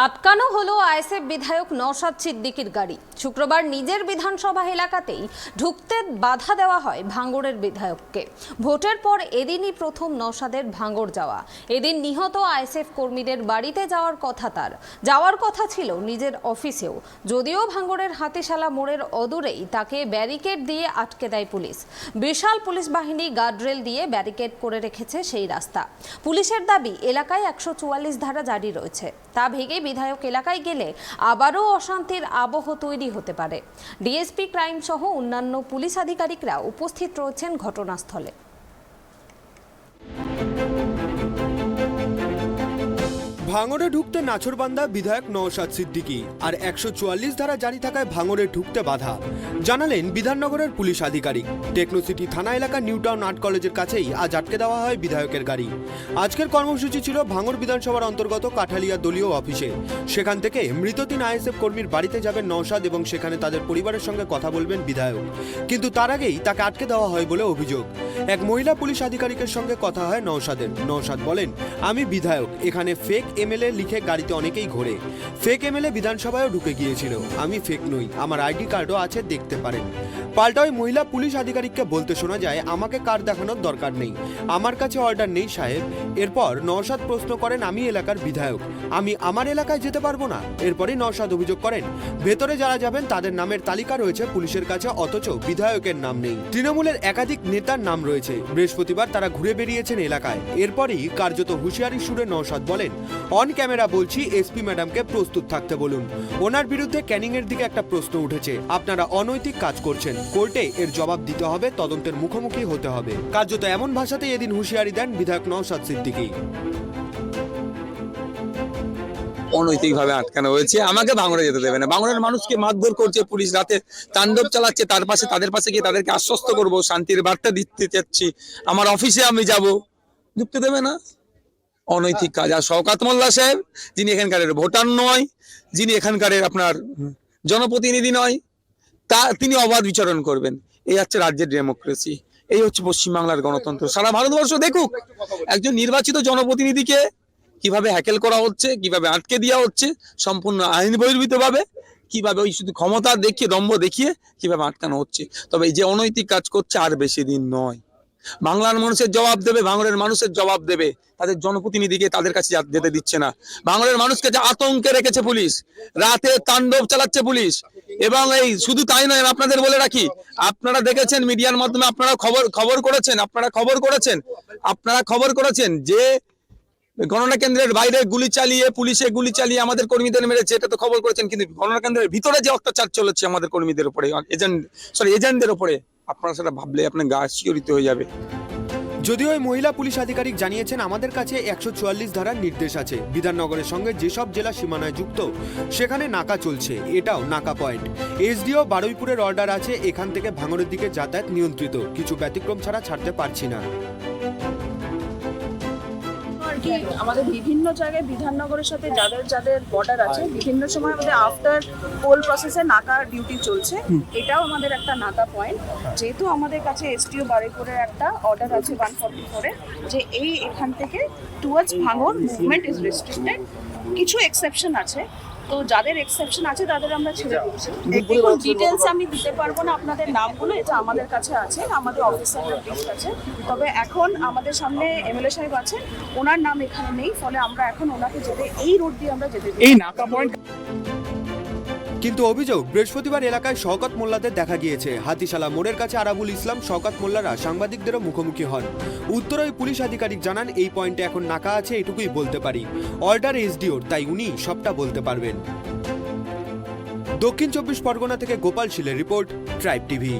আটকানো হলো আইএসএফ বিধায়ক নওশাদ সিদ্দিকীর গাড়ি। শুক্রবার নিজের বিধানসভা এলাকাতেই ঢুকতে বাধা দেওয়া হয় ভাঙড়ের বিধায়ককে। ভোটের পর এদিনই প্রথম নওশাদের ভাঙড় যাওয়া। এদিন নিহত আইএসএফ কর্মীদের বাড়িতে যাওয়ার কথা, তার যাওয়ার কথা ছিল নিজের অফিসেও, যদিও ভাঙড়ের হাতিশালা মোড়ের অদূরেই তাকে ব্যারিকেড দিয়ে আটকে দেয় পুলিশ। বিশাল পুলিশ বাহিনী গার্ডরেল দিয়ে ব্যারিকেড করে রেখেছে সেই রাস্তা। পুলিশের দাবি, এলাকায় 144 ধারা জারি রয়েছে, তা ভেঙে বিধায়ক এলাকায় গেলে আবারও অশান্তির আবহ তৈরি হতে পারে। ডিএসপি ক্রাইম সহ অন্যান্য পুলিশ আধিকারিকরা উপস্থিত রয়েছেন ঘটনাস্থলে। ভাঙড়ে ঢুকতে নাছোড়বান্দা বিধায়ক নওশাদ সিদ্দিকী, আর 144 ধারা জারি থাকায় ভাঙড়ে ঢুকতে বাধা, জানালেন বিধাননগরের পুলিশ আধিকারিক। টেকনোসিটি থানা এলাকার নিউটাউন আর্ট কলেজের কাছেই আজ আটকে দেওয়া হয় বিধায়কের গাড়ি। আজকের কর্মসূচি ছিল ভাঙড় বিধানসভার অন্তর্গত কাঠালিয়া দলীয় অফিসে। সেখান থেকে মৃত 3 আইএসএফ কর্মীর বাড়িতে যাবেন নওশাদ এবং সেখানে তাদের পরিবারের সঙ্গে কথা বলবেন বিধায়ক। কিন্তু তার আগেই তাকে আটকে দেওয়া হয় বলে অভিযোগ। এক মহিলা পুলিশ আধিকারিকের সঙ্গে কথা হয় নওশাদের। নওশাদ বলেন, আমি বিধায়ক, এখানে ফেক এমএলএ লিখে গাড়িতে অনেকেই ঘোরে। ফেক এমএলএ বিধানসভায়ও ঢুকে গিয়েছিল। আমি ফেক নই, আমার আইডি কার্ডও আছে, দেখতে পারেন। পাল্টা ওই মহিলা পুলিশ আধিকারিককে বলতে শোনা যায়, আমাকে কার্ড দেখানোর দরকার নেই, আমার কাছে অর্ডার নেই সাহেব। এরপর নওশাদ প্রশ্ন করেন, আমি এলাকার বিধায়ক, আমি আমার এলাকায় যেতে পারবো না? এরপরই নওশাদ অভিযোগ করেন, ভেতরে যারা যাবেন তাদের নামের তালিকা রয়েছে পুলিশের কাছে, অথচ বিধায়কের নাম নেই। তৃণমূলের একাধিক নেতার নাম রয়েছে। বৃহস্পতিবার তারা ঘুরে বেরিয়েছেন এলাকায়। এরপরই কার্যত হুঁশিয়ারি সুরে নওশাদ বলেন, অন ক্যামেরা বলছি, এসপি ম্যাডামকে প্রস্তুত থাকতে বলুন। ওনার বিরুদ্ধে ক্যানিং এর দিকে একটা প্রশ্ন উঠেছে, আপনারা অনৈতিক কাজ করছেন, কোর্টে এর জবাব দিতে হবে, তদন্তের মুখোমুখি হতে হবে। কার্যত এমন ভাষাতেই এদিন হুঁশিয়ারি দেন বিধায়ক নওশাদ সিদ্দিকী। অনৈতিকভাবে আটকানো হয়েছে, আমাকে ভাঙড়ে যেতে দেবে না। ভাঙড়ের মানুষকে মারধর করছে পুলিশ, রাতে তাণ্ডব চালাচ্ছে, তাদের পাশে গিয়ে তাদেরকে আশ্বস্ত করব, শান্তির বার্তা দিতে চাচ্ছি, আমার অফিসে আমি যাব, ঢুকতে দেবে না। অনৈতিক কাজ। আর শওকত মোল্লা সাহেব, যিনি এখানকার ভোটার নয়, যিনি এখানকার আপনার জনপ্রতিনিধি নয়, তিনি অবাধ বিচরণ করবেন। এই হচ্ছে রাজ্যের ডেমোক্রেসি, এই হচ্ছে পশ্চিমবাংলার গণতন্ত্র। সারা ভারতবর্ষ দেখুক একজন নির্বাচিত জনপ্রতিনিধিকে কিভাবে হ্যাকেল করা হচ্ছে, কিভাবে আটকে দেওয়া হচ্ছে সম্পূর্ণ আইন বহির্ভূত ভাবে, কিভাবে ওই শুধু ক্ষমতা দেখিয়ে, দম্ভ দেখিয়ে কিভাবে আটকানো হচ্ছে। তবে এই যে অনৈতিক কাজ করছে, আর বেশি দিন নয়। বাংলার মানুষের জবাব দেবে, ভাঙড়ের মানুষের জবাব দেবে। তাদের জনপ্রতিনিধিকে তাদের কাছে যেতে দিচ্ছে না। ভাঙড়ের মানুষকে যে আতঙ্কে রেখেছে পুলিশ, রাতে তাণ্ডব চালাচ্ছে পুলিশ। এবং এই শুধু তাই নয়, আপনাদের বলে রাখি, আপনারা দেখেছেন মিডিয়ার মাধ্যমে, আপনারা খবর করেছেন যে গণনা কেন্দ্রের বাইরে গুলি চালিয়ে, পুলিশে গুলি চালিয়ে আমাদের কর্মীদের মেরেছে, এটা তো খবর করেছেন। কিন্তু গণনা কেন্দ্রের ভিতরে যে অত্যাচার চলেছে আমাদের কর্মীদের উপরে, এজেন্টদের উপরে, আপনারা সেটা ভাবলে আপনার গা শিহরিত হয়ে যাবে। যদিও ওই মহিলা পুলিশ আধিকারিক জানিয়েছেন, আমাদের কাছে 144 ধারার নির্দেশ আছে। বিধাননগরের সঙ্গে যেসব জেলা সীমানায় যুক্ত সেখানে নাকা চলছে, এটাও নাকা পয়েন্ট। এসডিও বারুইপুরের অর্ডার আছে, এখান থেকে ভাঙড়ের দিকে যাতায়াত নিয়ন্ত্রিত, কিছু ব্যতিক্রম ছাড়া ছাড়তে পারছি না। আমাদের বিভিন্ন জায়গায় বিধাননগরের সাথে যাদের বর্ডার আছে, বিভিন্ন সময় আমাদের আফটার পোল প্রসেসে নাকা ডিউটি চলছে। এটাও আমাদের একটা নাকা পয়েন্ট। যেহেতু আমাদের কাছে এসটিও বারুইপুরের একটা অর্ডার আছে 144 যে এখান থেকে টুয়ার্ডস ভাঙড় মুভমেন্ট ইজ রেস্ট্রিক্টেড। কিছু এক্সেপশন আছে, তো যাদের এক্সেপশন আছে তাদের আমরা ছেড়ে দিচ্ছি। দেখুন, ডিটেলস আমি দিতে পারবো না আপনাদের নামগুলো, এটা আমাদের কাছে আছে, আমাদের অফিসারের লিস্ট আছে। তবে এখন আমাদের সামনে এমএলএ সাহেব আছে, ওনার নাম এখানে নেই, ফলে আমরা এখন ওনাকে যেতে, এই রোড দিয়ে আমরা যেতে দিই। এই নাকা পয়েন্ট। কিন্তু অভিযোগ, বৃহস্পতিবার এলাকায় শওকত মোল্লাদের দেখা গিয়েছে। হাতিশালা মোড়ের কাছে আরাবুল ইসলাম, শওকত মোল্লারা সাংবাদিকদেরও মুখোমুখি হন। উত্তরে ওই পুলিশ আধিকারিক জানান, এই পয়েন্টে এখন নাকা আছে, এটুকুই বলতে পারি। অর্ডার এসডিওর, তাই উনি সবটা বলতে পারবেন। দক্ষিণ 24 পরগনা থেকে গোপাল শীলের রিপোর্ট, ট্রাইব টিভি।